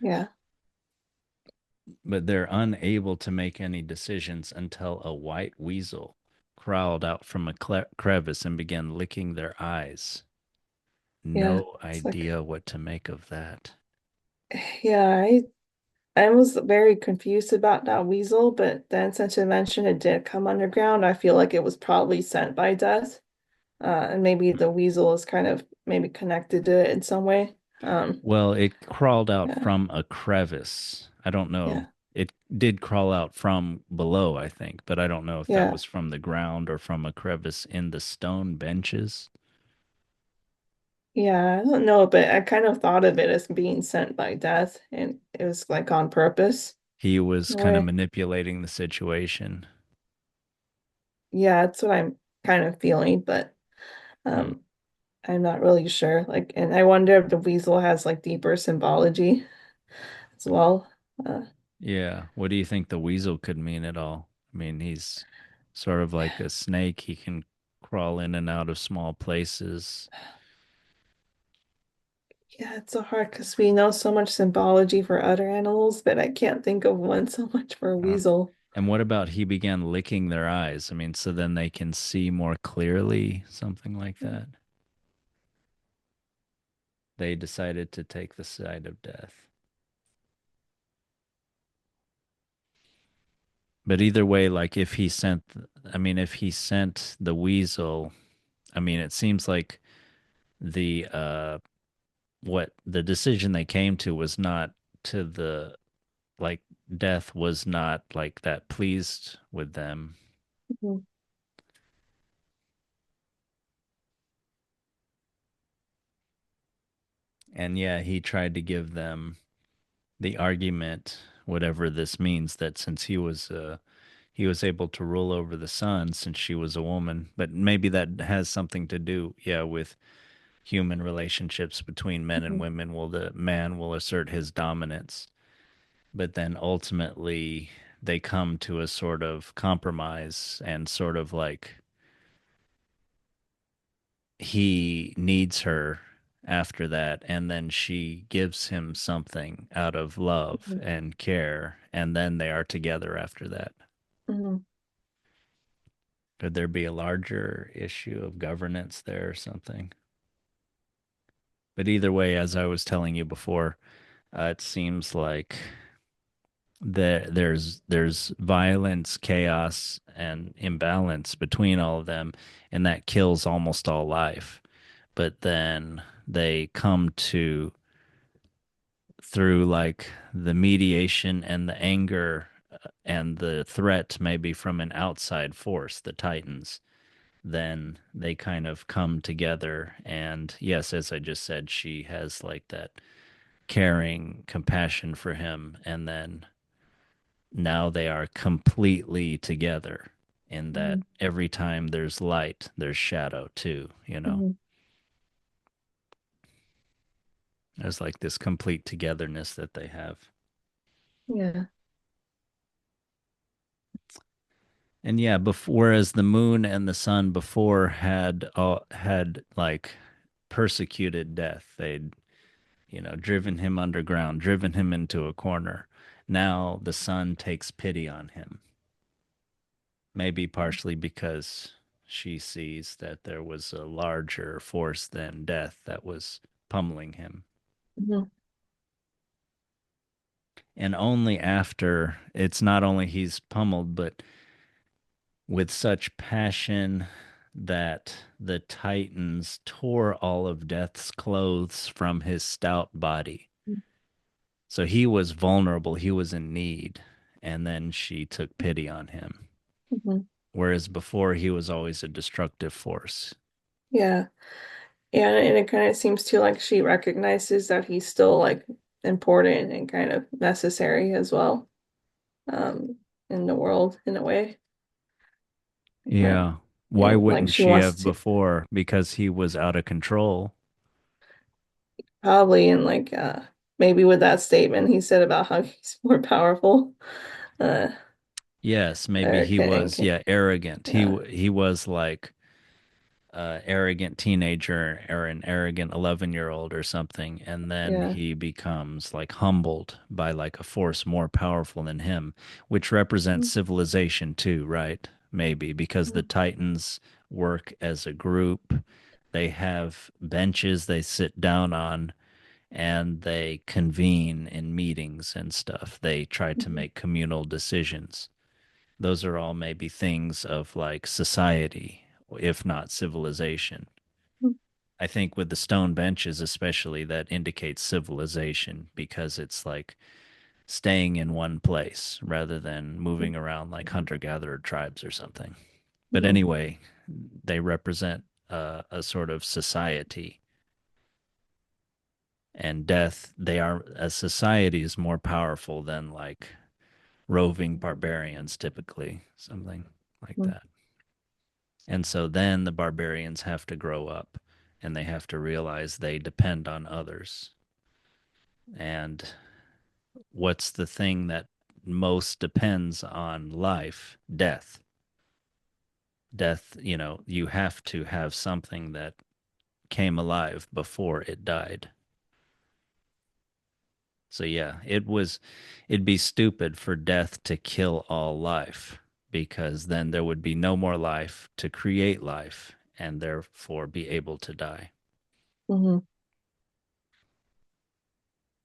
Yeah. But they're unable to make any decisions until a white weasel crawled out from a crevice and began licking their eyes. Yeah. No It's like, idea what to make of that. yeah, I was very confused about that weasel, but then since you mentioned it did come underground, I feel like it was probably sent by death. And maybe the weasel is kind of maybe connected to it in some way. Well, it crawled out Yeah, from a crevice. I don't know. yeah, It did crawl out from below, I think, but I don't know if that yeah, was from the ground or from a crevice in the stone benches. yeah. I don't know, but I kind of thought of it as being sent by death, and it was like on purpose He was in a kind of way. manipulating the situation. Yeah, that's what I'm kind of feeling, but Hmm. um, I'm not really sure. Like, and I wonder if the weasel has like deeper symbology as well. Uh, Yeah. What do you think the weasel could mean at all? I mean, he's sort of like a snake. He can crawl in and out of small places. yeah, it's so hard because we know so much symbology for other animals, but I can't think of one so much for a Uh, weasel. and what about he began licking their eyes? I mean, so then they can see more clearly, something like that. They decided to take the side of death. But either way, like if he sent, I mean, if he sent the weasel, I mean, it seems like the what the decision they came to was not to the like death was not like that pleased with them. Mhm, And yeah, he tried to give them the argument, whatever this means, that since he was able to rule over the sun since she was a woman, but maybe that has something to do, yeah, with human relationships between men and mhm, women. Well, the man will assert his dominance, but then ultimately they come to a sort of compromise and sort of like he needs her after that, and then she gives him something out of love mhm, and care, and then they are together after that. mhm. Could there be a larger issue of governance there or something? But either way, as I was telling you before, it seems like there's violence, chaos, and imbalance between all of them, and that kills almost all life. But then they come to through like the mediation and the anger and the threat maybe from an outside force, the Titans, then they kind of come together. And yes, as I just said, she has like that caring compassion for him. And then now they are completely together in that Mhm, every time there's light, there's shadow too, you know? mhm. There's like this complete togetherness that they have. Yeah. And yeah, before, whereas the moon and the sun before had like persecuted death, they'd driven him underground, driven him into a corner. Now the sun takes pity on him, maybe partially because she sees that there was a larger force than death that was pummeling him. Mhm, And only after it's not only he's pummeled, but with such passion that the Titans tore all of Death's clothes from his stout body. So he was vulnerable, he was in need, and then she took pity on him. mhm. Whereas before, he was always a destructive force. Yeah. Yeah, and it kind of seems too like she recognizes that he's still like important and kind of necessary as well, in the world in a way. Yeah. Why And like wouldn't she she wants have to before? Because he was out of control. probably and like maybe with that statement he said about how he's more powerful. Uh Yes, maybe or he can, was, yeah, arrogant. yeah. He was like arrogant teenager or an arrogant 11-year-old or something, and then Yeah. he becomes like humbled by like a force more powerful than him, which represents Mhm. civilization too, right? Maybe because the Titans work as a group. They have benches they sit down on, and they convene in meetings and stuff. They try to Mhm. make communal decisions. Those are all maybe things of like society, if not civilization. Mhm. I think with the stone benches, especially, that indicates civilization because it's like staying in one place rather than moving around like hunter gatherer tribes or something. But Mhm. anyway, they represent a sort of society, and death, they are, a society is more powerful than like roving barbarians, typically, something like Mhm. that. And so then the barbarians have to grow up and they have to realize they depend on others. And what's the thing that most depends on life? Death. Death, you have to have something that came alive before it died. So yeah, it'd be stupid for death to kill all life because then there would be no more life to create life and therefore be able to die. Mhm.